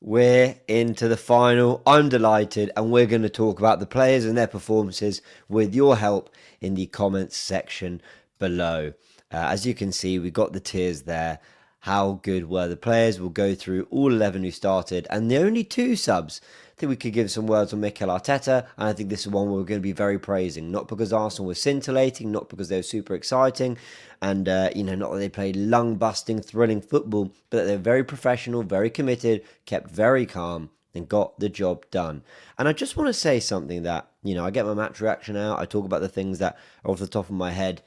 We're into the final. I'm delighted, and we're going to talk about the players and their performances with your help in the comments section below. As you can see, we got the tiers there. How good were the players? We'll go through all 11 who started, and the only two subs. I think we could give some words on Mikel Arteta, and I think this is one we're going to be very praising. Not because Arsenal was scintillating, not because they were super exciting, and not that they played lung-busting, thrilling football, but that they're very professional, very committed, kept very calm, and got the job done. And I just want to say something that, I get my match reaction out, I talk about the things that are off the top of my head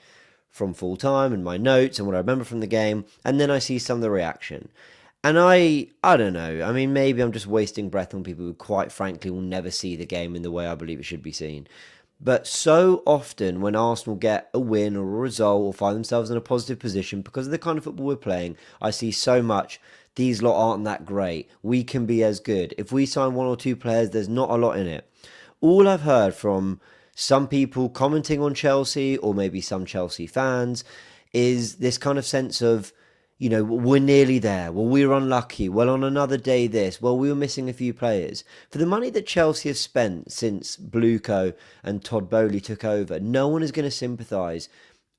from full time and my notes and what I remember from the game, and then I see some of the reaction. And I don't know. I mean, maybe I'm just wasting breath on people who, quite frankly, will never see the game in the way I believe it should be seen. But so often when Arsenal get a win or a result or find themselves in a positive position because of the kind of football we're playing, I see so much, these lot aren't that great. We can be as good. If we sign one or two players, there's not a lot in it. All I've heard from some people commenting on Chelsea or maybe some Chelsea fans is this kind of sense of, we're nearly there. Well, we were unlucky. Well, on another day, this. Well, we were missing a few players. For the money that Chelsea have spent since Bluco and Todd Boehly took over, no one is going to sympathise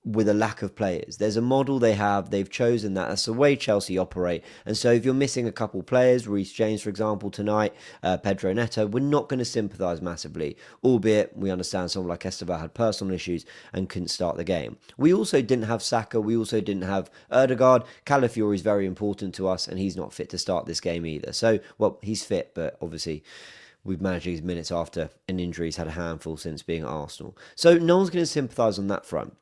with a lack of players. There's a model they have. They've chosen that. That's the way Chelsea operate. And so if you're missing a couple players, Reece James, for example, tonight, Pedro Neto, we're not going to sympathise massively, albeit we understand someone like Esteban had personal issues and couldn't start the game. We also didn't have Saka. We also didn't have Erdegaard. Calafiori is very important to us, and he's not fit to start this game either. So, well, he's fit, but obviously we've managed his minutes after an injury. He's had a handful since being at Arsenal. So no one's going to sympathise on that front.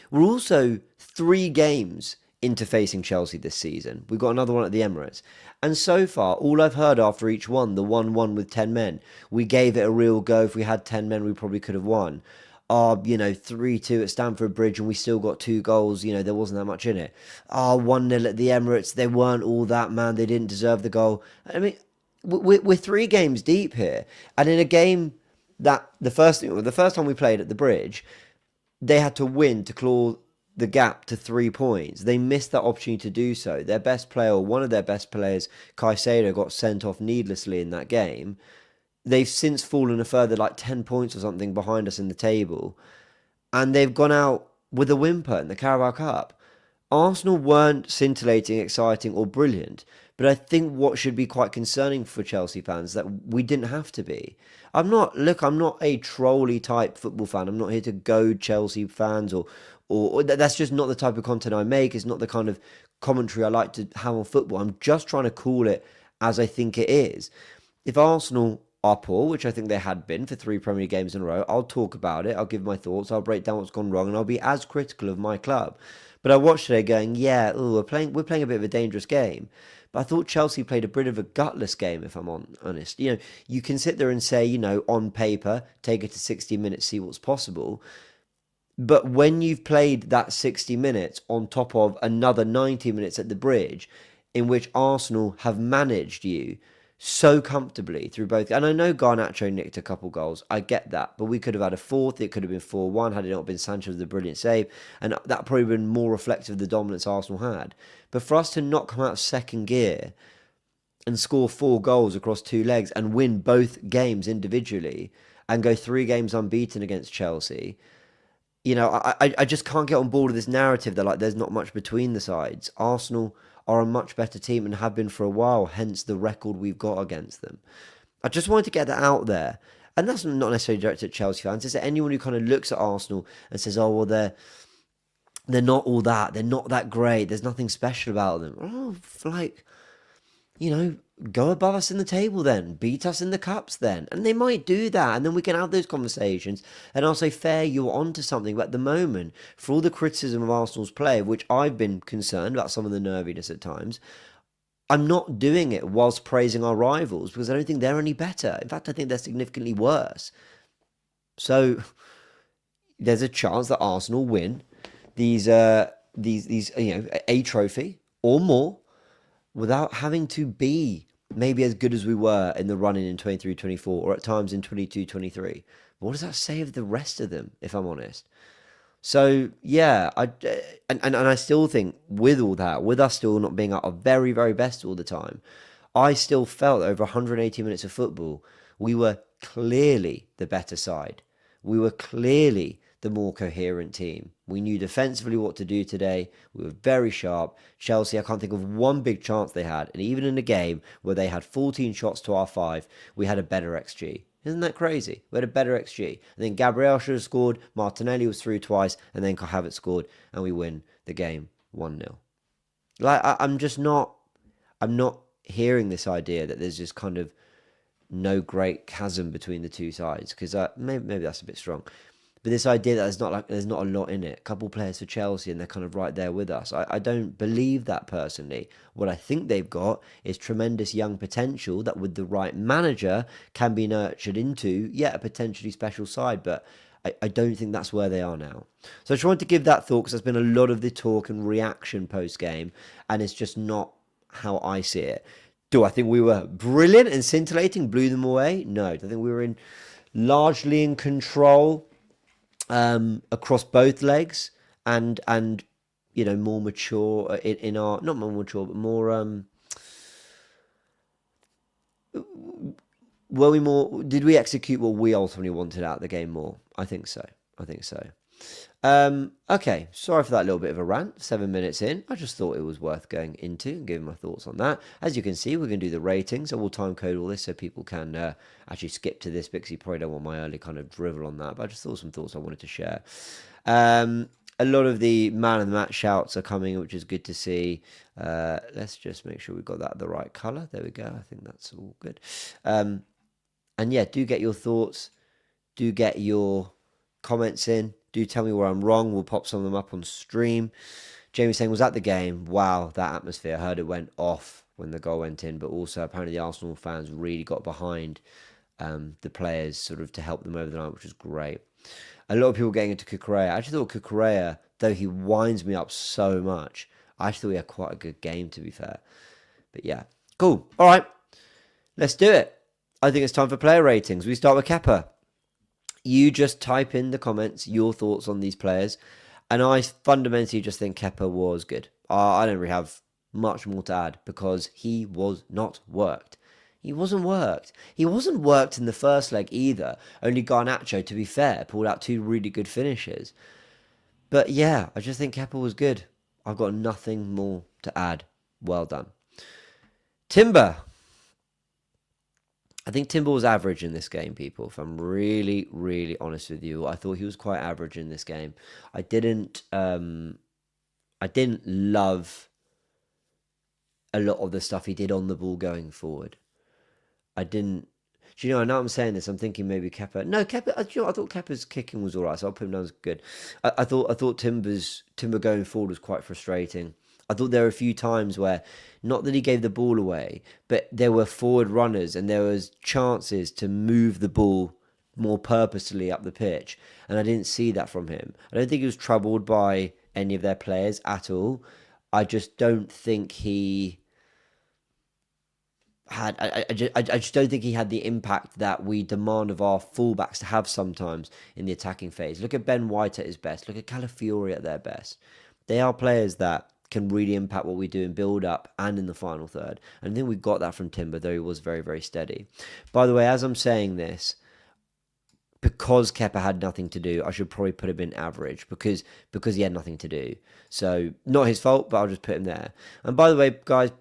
We're also 3 games into facing Chelsea this season. We've got another one at the Emirates. And so far, all I've heard after each one, the 1-1 with 10 men, we gave it a real go. If we had 10 men, we probably could have won. 3-2 at Stamford Bridge and we still got 2 goals. There wasn't that much in it. 1-0 at the Emirates. They weren't all that, man. They didn't deserve the goal. I mean, we're 3 games deep here. And in a game that the first time we played at the Bridge, they had to win to claw the gap to 3 points. They missed that opportunity to do so. Their best player, or one of their best players, Caicedo, got sent off needlessly in that game. They've since fallen a further 10 points or something behind us in the table. And they've gone out with a whimper in the Carabao Cup. Arsenal weren't scintillating, exciting or brilliant. But I think what should be quite concerning for Chelsea fans is that we didn't have to be. I'm not a trolly type football fan. I'm not here to goad Chelsea fans or that's just not the type of content I make. It's not the kind of commentary I like to have on football. I'm just trying to call it as I think it is. If Arsenal are poor, which I think they had been for 3 Premier League games in a row, I'll talk about it. I'll give my thoughts. I'll break down what's gone wrong, and I'll be as critical of my club. But I watched today going, we're playing a bit of a dangerous game. But I thought Chelsea played a bit of a gutless game, if I'm honest. You can sit there and say, on paper, take it to 60 minutes, see what's possible. But when you've played that 60 minutes on top of another 90 minutes at the Bridge, in which Arsenal have managed you so comfortably through both. And I know Garnacho nicked a couple goals. I get that. But we could have had a fourth. It could have been 4-1 had it not been Sanchez with a brilliant save. And that probably been more reflective of the dominance Arsenal had. But for us to not come out of second gear and score 4 goals across 2 legs and win both games individually and go 3 games unbeaten against Chelsea, I just can't get on board with this narrative that there's not much between the sides. Arsenal are a much better team and have been for a while, hence the record we've got against them. I just wanted to get that out there. And that's not necessarily directed at Chelsea fans. It's anyone who kind of looks at Arsenal and says, oh, well, they're not all that. They're not that great. There's nothing special about them. Go above us in the table then. Beat us in the cups then. And they might do that. And then we can have those conversations. And I'll say, fair, you're onto something. But at the moment, for all the criticism of Arsenal's play, which I've been concerned about some of the nerviness at times, I'm not doing it whilst praising our rivals because I don't think they're any better. In fact, I think they're significantly worse. So there's a chance that Arsenal win these a trophy or more without having to be maybe as good as we were in the run-in in 23-24 or at times in 22-23. But what does that say of the rest of them, if I'm honest? So, yeah, I still think with all that, with us still not being at our very, very best all the time, I still felt over 180 minutes of football, we were clearly the better side. We were clearly the more coherent team. We knew defensively what to do today. We were very sharp. Chelsea, I can't think of one big chance they had. And even in a game where they had 14 shots to our 5, we had a better XG. Isn't that crazy? We had a better XG. And then Gabriel should have scored. Martinelli was through twice. And then Havertz scored. And we win the game 1-0. I'm not hearing this idea that there's just kind of no great chasm between the two sides, because maybe that's a bit strong, but this idea that there's not a lot in it. A couple players for Chelsea and they're kind of right there with us. I don't believe that personally. What I think they've got is tremendous young potential that with the right manager can be nurtured into, a potentially special side, but I don't think that's where they are now. So I just wanted to give that thought, because there's been a lot of the talk and reaction post-game, and it's just not how I see it. Do I think we were brilliant and scintillating, blew them away? No. I think we were largely in control across both legs, and more mature in our, not more mature, but more were we more, did we execute what we ultimately wanted out of the game more? I think so. Okay, sorry for that little bit of a rant, 7 minutes in. I just thought it was worth going into and giving my thoughts on that. As you can see, we're going to do the ratings. I will time code all this so people can actually skip to this, because you probably don't want my early kind of drivel on that, but I just thought some thoughts I wanted to share. A lot of the man of the match shouts are coming, which is good to see. Let's just make sure we've got that the right colour. There we go. I think that's all good. And yeah, do get your thoughts. Do get your comments in. Do tell me where I'm wrong. We'll pop some of them up on stream. Jamie saying, was at the game. Wow, that atmosphere. I heard it went off when the goal went in, but also apparently the Arsenal fans really got behind the players sort of to help them over the line, which was great. A lot of people getting into Gyokeres. I actually thought Gyokeres, though he winds me up so much, I actually thought he had quite a good game, to be fair. But yeah, cool. All right, let's do it. I think it's time for player ratings. We start with Kepa. You just type in the comments your thoughts on these players, and I fundamentally just think Kepa was good. I don't really have much more to add, because he was not worked. He wasn't worked. He wasn't worked in the first leg either. Only Garnacho, to be fair, pulled out 2 really good finishes. But yeah, I just think Kepa was good. I've got nothing more to add. Well done. Timber. I think Timber was average in this game, people. If I'm really, really honest with you, I thought he was quite average in this game. I didn't love a lot of the stuff he did on the ball going forward. I didn't. Do you know? I know I'm saying this. I'm thinking maybe Kepa. No, Kepa. I thought Kepa's kicking was all right, so I'll put him down as good. I thought Timber going forward was quite frustrating. I thought there were a few times where, not that he gave the ball away, but there were forward runners and there was chances to move the ball more purposely up the pitch, and I didn't see that from him. I don't think he was troubled by any of their players at all. I just don't think he had. I just don't think he had the impact that we demand of our fullbacks to have sometimes in the attacking phase. Look at Ben White at his best. Look at Calafiori at their best. They are players that can really impact what we do in build-up and in the final third. And I think we got that from Timber, though he was very, very steady. By the way, as I'm saying this, because Kepa had nothing to do, I should probably put him in average, because he had nothing to do. So, not his fault, but I'll just put him there. And by the way, guys,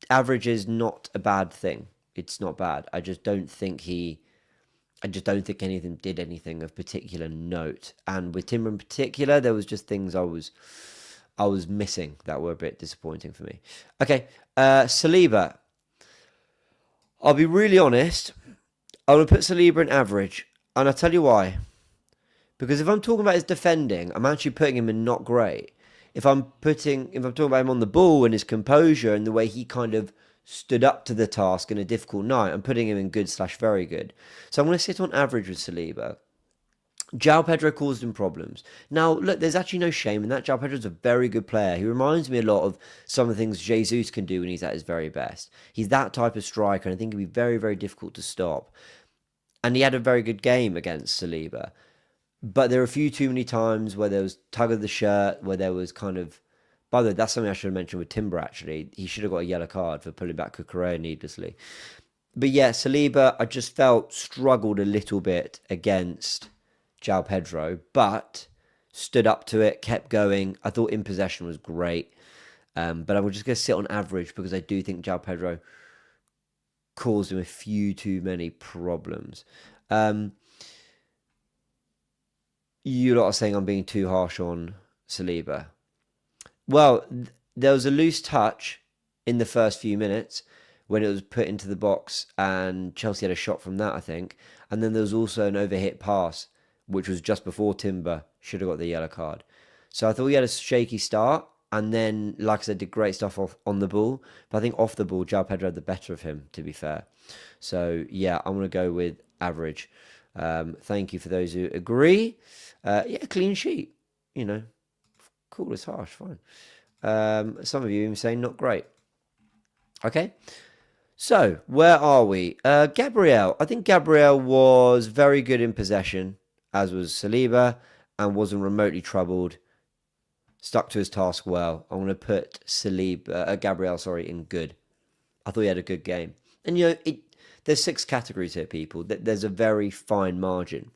average is not a bad thing. It's not bad. I just don't think anything did anything of particular note. And with Timber in particular, there was just things I was missing that were a bit disappointing for me. Okay, Saliba. I'll be really honest. I'm going to put Saliba in average. And I'll tell you why. Because if I'm talking about his defending, I'm actually putting him in not great. If I'm talking about him on the ball and his composure and the way he kind of stood up to the task in a difficult night, I'm putting him in good/very good. So I'm going to sit on average with Saliba. João Pedro caused him problems. Now, look, there's actually no shame in that. João Pedro's a very good player. He reminds me a lot of some of the things Jesus can do when he's at his very best. He's that type of striker, and I think it'd be very, very difficult to stop. And he had a very good game against Saliba. But there were a few too many times where there was tug of the shirt, where there was kind of By the way, that's something I should have mentioned with Timber, actually. He should have got a yellow card for pulling back Cucurella needlessly. But yeah, Saliba, I just felt struggled a little bit against João Pedro, but stood up to it, kept going. I thought in possession was great. But I was just going to sit on average because I do think João Pedro caused him a few too many problems. You lot are saying I'm being too harsh on Saliba. Well, there was a loose touch in the first few minutes when it was put into the box and Chelsea had a shot from that, I think. And then there was also an overhit pass, which was just before Timber should have got the yellow card. So I thought we had a shaky start. And then, like I said, did great stuff on the ball. But I think off the ball, João Pedro had the better of him, to be fair. So, yeah, I'm going to go with average. Thank you for those who agree. Yeah, clean sheet. You know, cool, it's harsh, fine. Some of you even saying not great. Okay, so where are we? Gabriel. I think Gabriel was very good in possession, as was Saliba, and wasn't remotely troubled. Stuck to his task well. I'm going to put Gabriel, in good. I thought he had a good game. And, you know, there's 6 categories here, people. There's a very fine margin.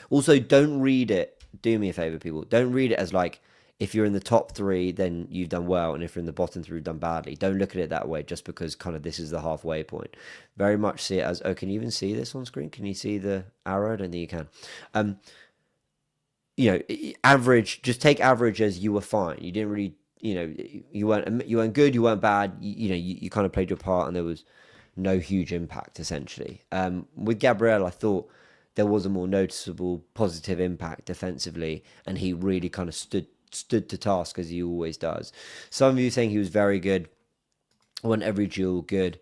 Also, don't read it. Do me a favour, people. Don't read it as like, if you're in the top 3, then you've done well. And if you're in the bottom 3, you've done badly. Don't look at it that way just because kind of this is the halfway point. Very much see it as, oh, can you even see this on screen? Can you see the arrow? I don't think you can. You know, average, just take average as you were fine. You didn't really, you know, you weren't good, you weren't bad. You kind of played your part and there was no huge impact, essentially. With Gabriel, I thought there was a more noticeable positive impact defensively and he really kind of stood to task as he always does. Some of you saying he was very good, won every duel good.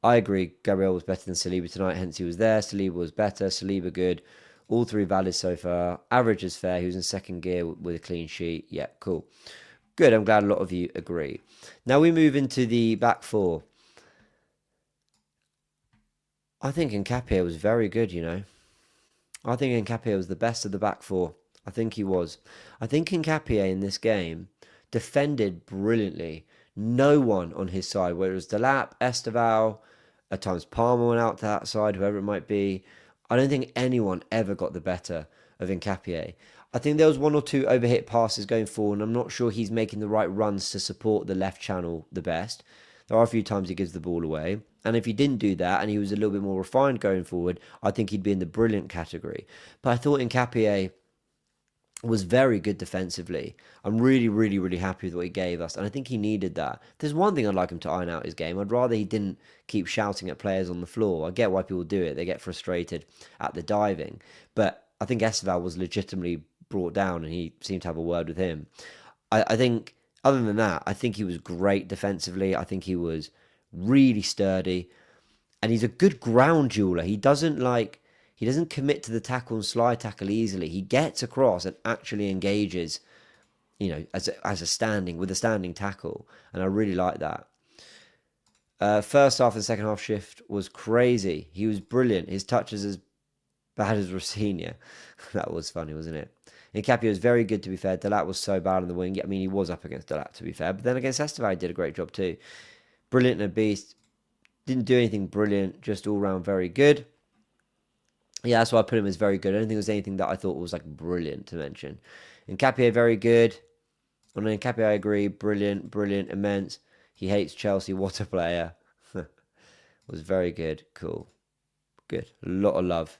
I agree, Gabriel was better than Saliba tonight, hence he was there. Saliba was better, Saliba good. All 3 valid so far. Average is fair. He was in second gear with a clean sheet. Yeah, cool. Good. I'm glad a lot of you agree. Now we move into the back 4. I think Hincapie was very good, you know. I think Hincapie was the best of the back 4. I think he was. I think Hincapie in this game defended brilliantly. No one on his side, whether it was Delap, Esteval, at times Palmer went out to that side, whoever it might be. I don't think anyone ever got the better of Hincapie. I think there was 1 or 2 overhit passes going forward, and I'm not sure he's making the right runs to support the left channel the best. There are a few times he gives the ball away. And if he didn't do that, and he was a little bit more refined going forward, I think he'd be in the brilliant category. But I thought Hincapie was very good defensively. I'm really, really, really happy with what he gave us. And I think he needed that. If there's one thing I'd like him to iron out his game, I'd rather he didn't keep shouting at players on the floor. I get why people do it. They get frustrated at the diving. But I think Esteval was legitimately brought down and he seemed to have a word with him. I think, other than that, I think he was great defensively. I think he was really sturdy. And he's a good ground jeweler. He doesn't commit to the tackle and slide tackle easily. He gets across and actually engages, you know, with a standing tackle. And I really like that. First half and second half shift was crazy. He was brilliant. His touch is as bad as Rossignol. That was funny, wasn't it? Hincapie was very good, to be fair. Delap was so bad on the wing. I mean, he was up against Delap, to be fair. But then against Esteval, he did a great job too. Brilliant and a beast. Didn't do anything brilliant, just all round very good. Yeah, that's why I put him as very good. I don't think there was anything that I thought was like brilliant to mention. Hincapie, very good. On Hincapie, I agree. Brilliant, immense. He hates Chelsea. What a player. Was very good. Cool. Good. A lot of love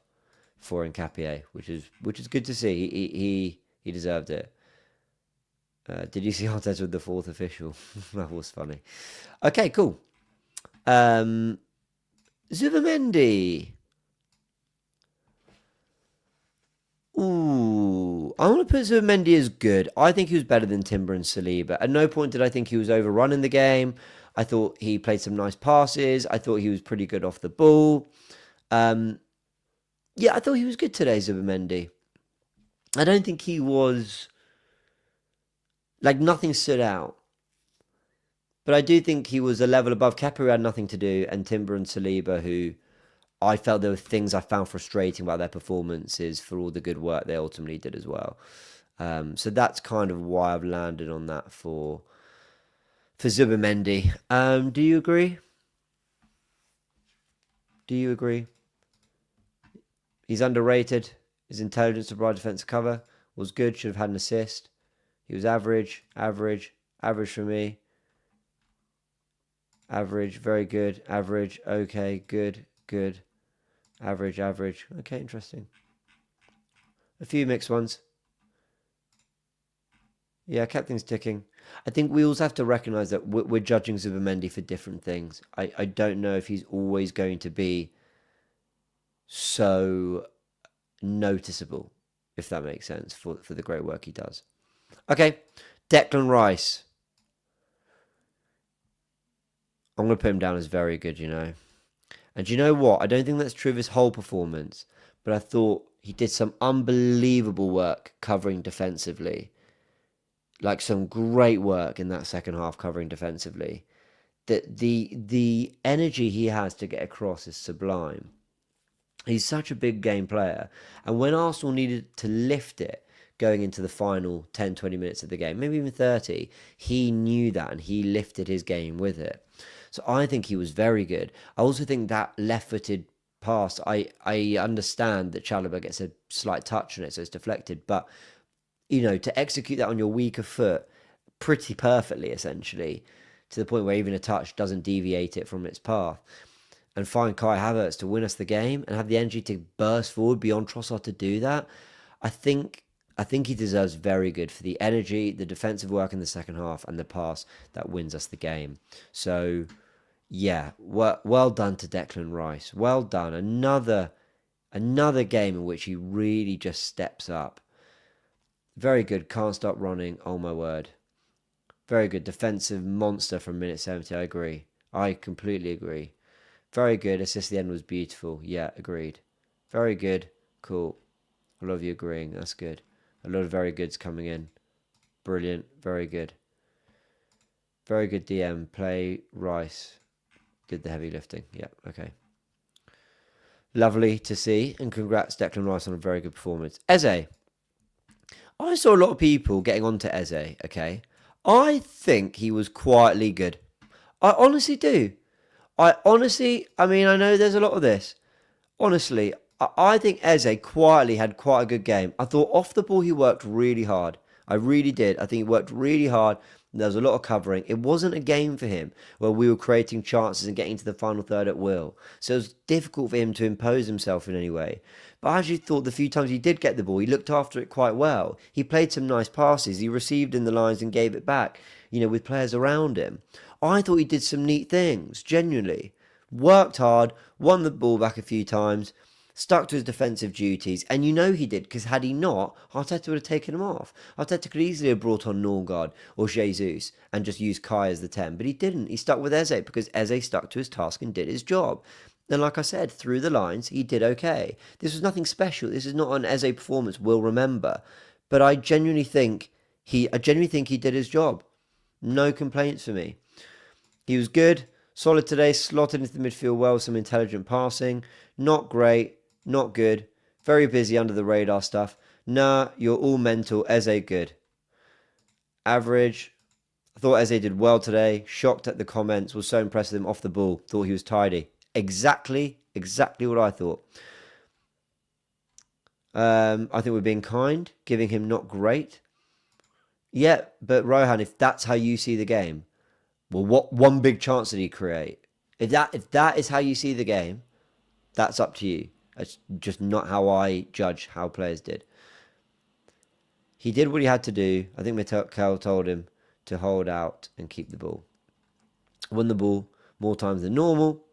for Hincapie, which is good to see. He deserved it. Did you see Arteta with the 4th official? That was funny. Okay, cool. Zubimendi. Ooh, I want to put Zubimendi as good. I think he was better than Timber and Saliba. At no point did I think he was overrun in the game. I thought he played some nice passes. I thought he was pretty good off the ball. Yeah, I thought he was good today, Zubimendi. I don't think he was... like, nothing stood out. But I do think he was a level above Kepa, who had nothing to do, and Timber and Saliba, who I felt there were things I found frustrating about their performances for all the good work they ultimately did as well. So that's kind of why I've landed on that for for Zubimendi. Do you agree? Do you agree? He's underrated. His intelligence to provide defensive cover was good. Should have had an assist. He was average for me. Average, very good. Average, okay, good. Average. Okay, interesting. A few mixed ones. Yeah, kept things ticking. I think we also have to recognise that we're judging Zubimendi for different things. I don't know if he's always going to be so noticeable, if that makes sense, for the great work he does. Okay, Declan Rice. I'm going to put him down as very good, you know. And you know what? I don't think that's true of his whole performance, but I thought he did some unbelievable work covering defensively. Like some great work in that second half covering defensively. That the energy he has to get across is sublime. He's such a big game player. And when Arsenal needed to lift it going into the final 10, 20 minutes of the game, maybe even 30, he knew that and he lifted his game with it. So I think he was very good. I also think that left-footed pass, I understand that Saliba gets a slight touch on it, so it's deflected. But, you know, to execute that on your weaker foot pretty perfectly, essentially, to the point where even a touch doesn't deviate it from its path, and find Kai Havertz to win us the game and have the energy to burst forward beyond Trossard to do that, I think he deserves very good for the energy, the defensive work in the second half, and the pass that wins us the game. So, yeah, well done to Declan Rice. Well done. Another game in which he really just steps up. Very good. Can't stop running. Oh, my word. Very good. Defensive monster from minute 70. I agree. I completely agree. Very good. Assist at the end was beautiful. Yeah, agreed. Very good. Cool. I love you agreeing. That's good. A lot of very goods coming in. Brilliant. Very good. Very good DM. Play Rice. Did the heavy lifting. Yeah, okay. Lovely to see. And congrats, Declan Rice, on a very good performance. Eze. I saw a lot of people getting onto Eze, okay? I think he was quietly good. I honestly do. I mean, I know there's a lot of this. Honestly, I think Eze quietly had quite a good game. I thought off the ball he worked really hard. I really did. I think he worked really hard. There was a lot of covering. It wasn't a game for him where we were creating chances and getting to the final third at will. So it was difficult for him to impose himself in any way. But I actually thought the few times he did get the ball, he looked after it quite well. He played some nice passes. He received in the lines and gave it back, you know, with players around him. I thought he did some neat things, genuinely. Worked hard, won the ball back a few times, stuck to his defensive duties, and you know he did, because had he not, Arteta would have taken him off. Arteta could easily have brought on Norgard or Jesus and just used Kai as the 10, but he didn't. He stuck with Eze because Eze stuck to his task and did his job. And like I said, through the lines, he did okay. This was nothing special. This is not an Eze performance we'll remember, but I genuinely think he did his job. No complaints for me. He was good, solid today, slotted into the midfield well with some intelligent passing. Not great, not good, very busy under the radar stuff. Nah, you're all mental. Eze good. Average. I thought Eze did well today. Shocked at the comments. Was so impressed with him off the ball. Thought he was tidy. Exactly what I thought. I think we're being kind, giving him not great. Yeah, but Rohan, if that's how you see the game, well, what one big chance did he create? If that is how you see the game, that's up to you. It's just not how I judge how players did. He did what he had to do. I think Mikel told him to hold out and keep the ball. Won the ball more times than normal.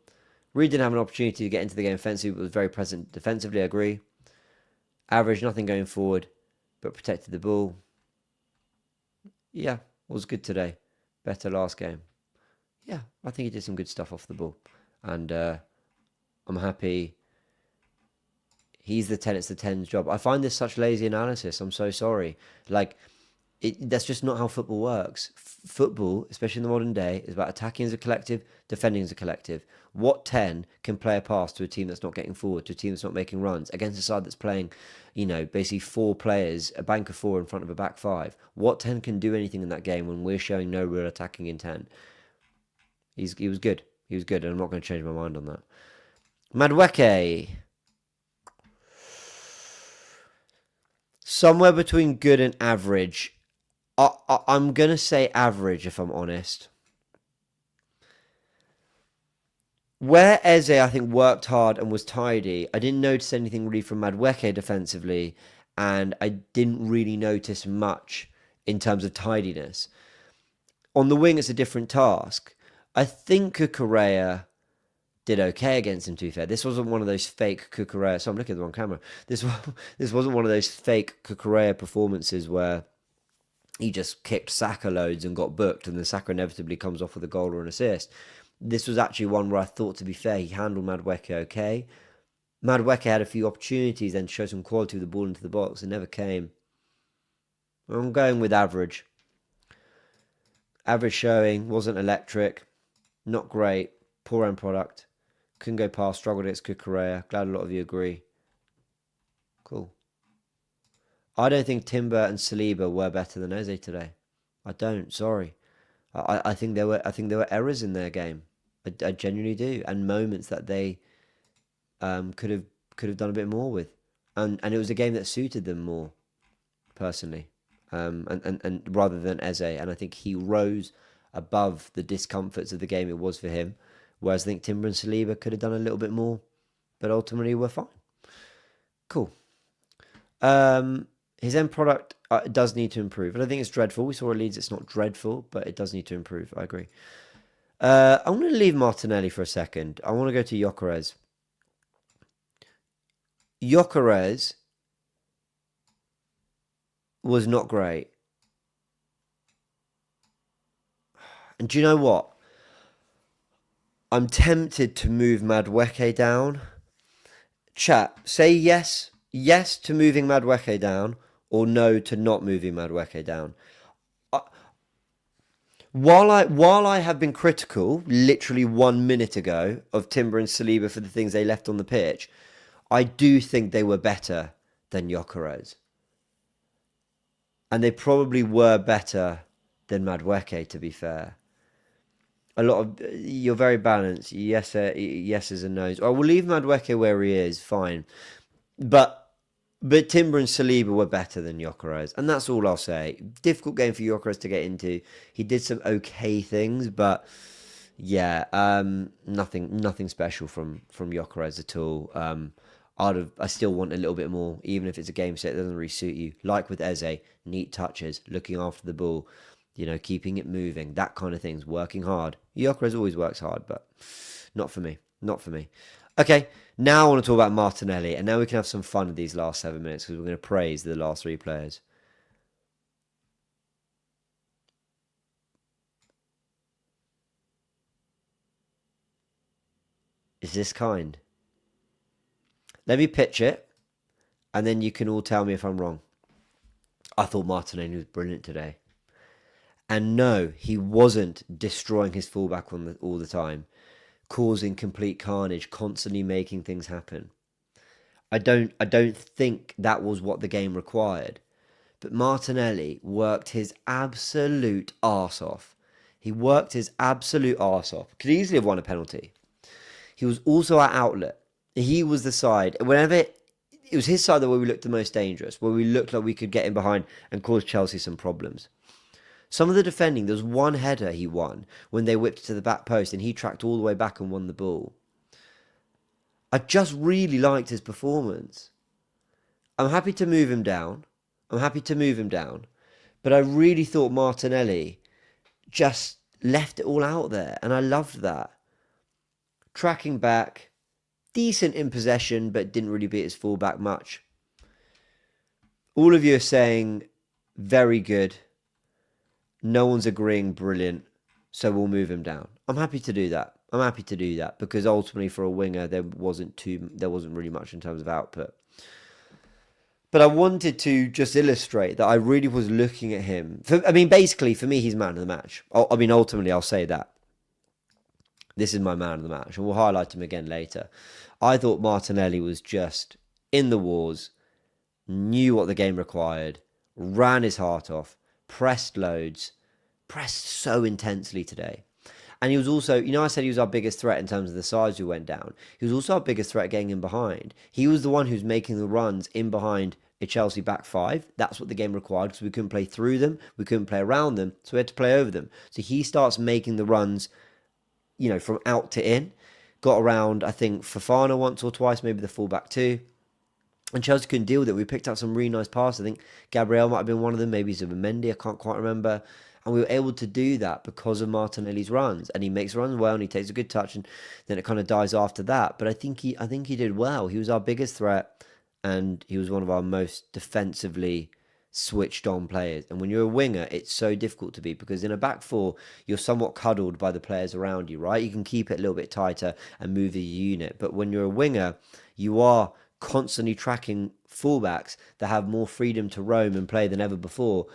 Really didn't have an opportunity to get into the game offensively, but was very present defensively, I agree. Average, nothing going forward, but protected the ball. Yeah, was good today. Better last game. Yeah, I think he did some good stuff off the ball. And I'm happy. He's the 10, it's the 10's job. I find this such lazy analysis. I'm so sorry. Like, That's just not how football works. Football, especially in the modern day, is about attacking as a collective, defending as a collective. What 10 can play a pass to a team that's not getting forward, to a team that's not making runs, against a side that's playing, basically 4 players, a bank of 4 in front of a back 5? What 10 can do anything in that game when we're showing no real attacking intent? He was good. He was good, and I'm not going to change my mind on that. Madueke. Somewhere between good and average. I'm going to say average, if I'm honest. Where Eze, I think, worked hard and was tidy, I didn't notice anything really from Madueke defensively, and I didn't really notice much in terms of tidiness. On the wing, it's a different task. I think Cucurella did okay against him, to be fair. This wasn't one of those fake Cucurella... So I'm looking at the wrong camera. This wasn't one of those fake Cucurella performances where he just kicked Saka loads and got booked, and then Saka inevitably comes off with a goal or an assist. This was actually one where I thought, to be fair, he handled Madueke okay. Madueke had a few opportunities then to show some quality with the ball into the box. It never came. I'm going with average. Average showing, wasn't electric, not great, poor end product. Couldn't go past, struggled against Cucurella. Glad a lot of you agree. Cool. I don't think Timber and Saliba were better than Eze today. I don't. Sorry. I think there were errors in their game. I genuinely do, and moments that they could have done a bit more with, and it was a game that suited them more, personally, and rather than Eze. And I think he rose above the discomforts of the game it was for him. Whereas I think Timber and Saliba could have done a little bit more, but ultimately were fine. Cool. His end product does need to improve. I don't think it's dreadful. We saw at Leeds, it's not dreadful, but it does need to improve. I agree. I'm going to leave Martinelli for a second. I want to go to Gyokeres. Gyokeres was not great. And do you know what? I'm tempted to move Madueke down. Chat, say yes to moving Madueke down, or no to not moving Madueke down. While I have been critical, literally 1 minute ago, of Timber and Saliba for the things they left on the pitch, I do think they were better than Gyokeres. And they probably were better than Madueke, to be fair. A lot of... You're very balanced. Yeses and nos. I will leave Madueke where he is, fine. But Timber and Saliba were better than Gyokeres, and that's all I'll say. Difficult game for Gyokeres to get into. He did some okay things, but yeah, nothing special from Gyokeres at all. I still want a little bit more, even if it's a game set that doesn't really suit you. Like with Eze, neat touches, looking after the ball, keeping it moving, that kind of things, working hard. Gyokeres always works hard, but not for me. Not for me. Okay, now I want to talk about Martinelli, and now we can have some fun with these last 7 minutes because we're going to praise the last 3 players. Is this kind? Let me pitch it, and then you can all tell me if I'm wrong. I thought Martinelli was brilliant today. And no, he wasn't destroying his fullback all the time, causing complete carnage, constantly making things happen. I don't think that was what the game required. But Martinelli worked his absolute arse off. He worked his absolute arse off. Could easily have won a penalty. He was also our outlet. He was the side. Whenever it was his side where we looked the most dangerous, where we looked like we could get in behind and cause Chelsea some problems. Some of the defending, there was one header he won when they whipped to the back post and he tracked all the way back and won the ball. I just really liked his performance. I'm happy to move him down. But I really thought Martinelli just left it all out there. And I loved that. Tracking back, decent in possession, but didn't really beat his fullback much. All of you are saying very good. No one's agreeing brilliant, so we'll move him down. I'm happy to do that. Because ultimately for a winger there wasn't really much in terms of output. But I wanted to just illustrate that I really was looking at him. Basically, for me, he's man of the match. Ultimately, I'll say that. This is my man of the match, and we'll highlight him again later. I thought Martinelli was just in the wars, knew what the game required, ran his heart off, pressed loads, pressed so intensely today. And he was also, I said he was our biggest threat in terms of the size who went down. He was also our biggest threat getting in behind. He was the one who's making the runs in behind a Chelsea back five. That's what the game required because we couldn't play through them. We couldn't play around them. So we had to play over them. So he starts making the runs, from out to in. Got around, I think, Fofana once or twice, maybe the fullback too. And Chelsea couldn't deal with it. We picked up some really nice passes. I think Gabriel might have been one of them, maybe Zubimendi, I can't quite remember. And we were able to do that because of Martinelli's runs. And he makes runs well and he takes a good touch and then it kind of dies after that. But I think he did well. He was our biggest threat and he was one of our most defensively switched on players. And when you're a winger, it's so difficult to be because in a back four, you're somewhat cuddled by the players around you, right? You can keep it a little bit tighter and move the unit. But when you're a winger, you are constantly tracking fullbacks that have more freedom to roam and play than ever before.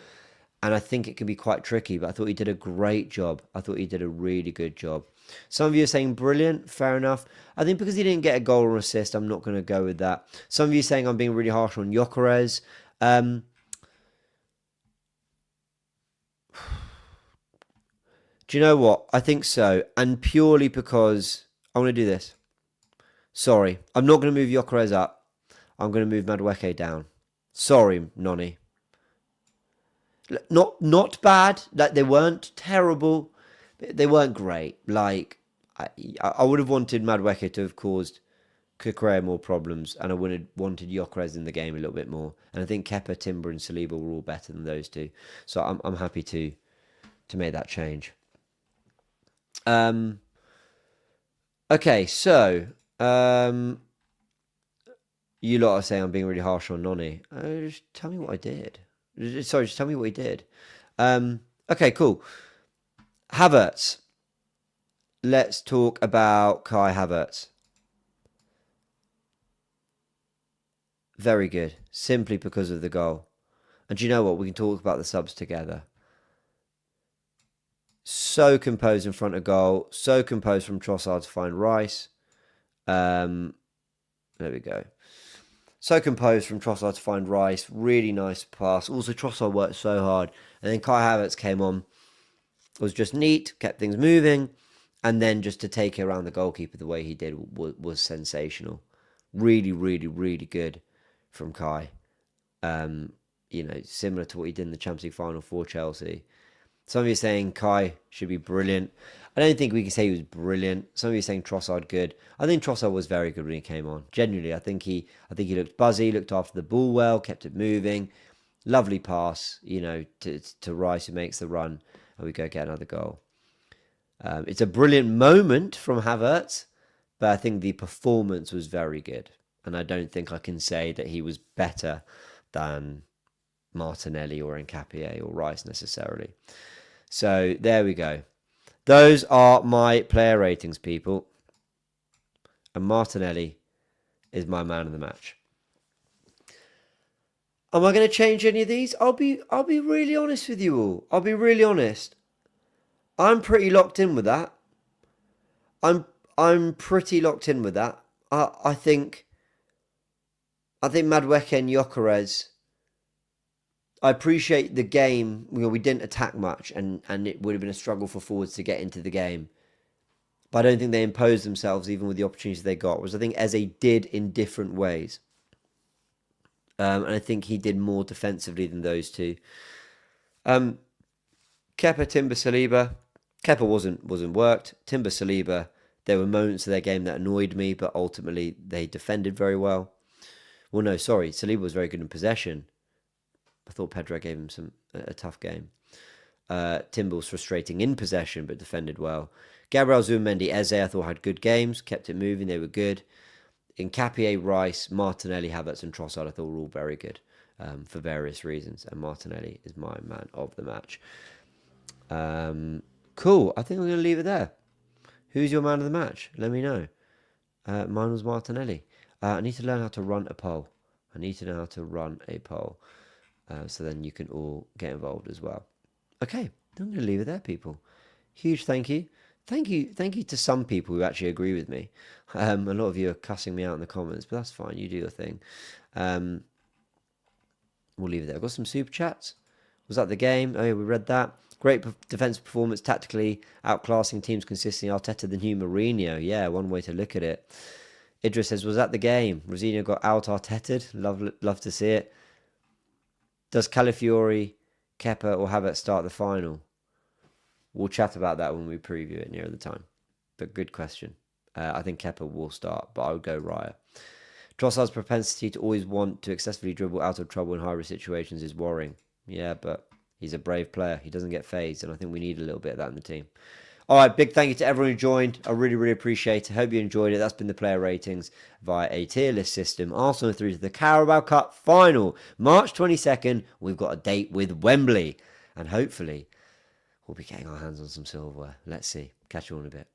And I think it can be quite tricky, but I thought he did a great job. I thought he did a really good job. Some of you are saying brilliant, fair enough. I think because he didn't get a goal or assist, I'm not going to go with that. Some of you are saying I'm being really harsh on Gyokeres. Do you know what? I think so. And purely because I want to do this. Sorry. I'm not going to move Gyokeres up. I'm going to move Madueke down. Sorry, Nonny. Not bad. Like, they weren't terrible. They weren't great. Like, I would have wanted Madueke to have caused Gyokeres more problems, and I would have wanted Gyokeres in the game a little bit more. And I think Kepa, Timber, and Saliba were all better than those two. So I'm happy to make that change. Okay, so you lot are saying I'm being really harsh on Nonny. Just tell me what I did. Sorry, just tell me what he did. Okay, cool. Havertz. Let's talk about Kai Havertz. Very good. Simply because of the goal. And do you know what? We can talk about the subs together. So composed in front of goal. So composed from Trossard to find Rice. There we go. So composed from Trossard to find Rice. Really nice pass. Also, Trossard worked so hard. And then Kai Havertz came on. It was just neat. Kept things moving. And then just to take it around the goalkeeper the way he did was sensational. Really, really, really good from Kai. Similar to what he did in the Champions League final for Chelsea. Some of you are saying Kai should be brilliant. I don't think we can say he was brilliant. Some of you are saying Trossard good. I think Trossard was very good when he came on. Genuinely, I think he looked buzzy, looked after the ball well, kept it moving. Lovely pass, to Rice who makes the run, and we go get another goal. It's a brilliant moment from Havertz, but I think the performance was very good. And I don't think I can say that he was better than Martinelli or Hincapie or Rice necessarily. So there we go. Those are my player ratings, people. And Martinelli is my man of the match. Am I going to change any of these? I'll be really honest with you all. I'll be really honest. I'm pretty locked in with that. I'm pretty locked in with that. I think Madueke and Gyokeres. I appreciate the game. We didn't attack much, and it would have been a struggle for forwards to get into the game. But I don't think they imposed themselves even with the opportunities they got. Whereas I think Eze did in different ways. And I think he did more defensively than those two. Kepa, Timber, Saliba. Kepa wasn't worked. Timber, Saliba. There were moments of their game that annoyed me, but ultimately they defended very well. Well, no, sorry. Saliba was very good in possession. I thought Pedro gave him a tough game. Timber was frustrating in possession, but defended well. Gabriel, Zubimendi, Eze, I thought had good games, kept it moving, they were good. Hincapie, Rice, Martinelli, Havertz, and Trossard, I thought were all very good for various reasons. And Martinelli is my man of the match. Cool. I think I'm going to leave it there. Who's your man of the match? Let me know. Mine was Martinelli. I need to learn how to run a poll. I need to know how to run a poll. So then you can all get involved as well. Okay, I'm going to leave it there, people. Huge thank you. Thank you to some people who actually agree with me. A lot of you are cussing me out in the comments, but that's fine. You do your thing. We'll leave it there. I've got some super chats. Was that the game? Oh, yeah, we read that. Great defensive performance, tactically outclassing teams consistently. Arteta, the new Mourinho. Yeah, one way to look at it. Idris says, was that the game? Rosino got out Arteta'd. Love to see it. Does Calafiori, Kepa, or Havertz start the final? We'll chat about that when we preview it near the time. But good question. I think Kepa will start, but I would go Raya. Trossard's propensity to always want to excessively dribble out of trouble in high-risk situations is worrying. Yeah, but he's a brave player. He doesn't get phased, and I think we need a little bit of that in the team. All right, big thank you to everyone who joined. I really, really appreciate it. Hope you enjoyed it. That's been the player ratings via a tier list system. Arsenal through to the Carabao Cup final. March 22nd, we've got a date with Wembley. And hopefully, we'll be getting our hands on some silverware. Let's see. Catch you all in a bit.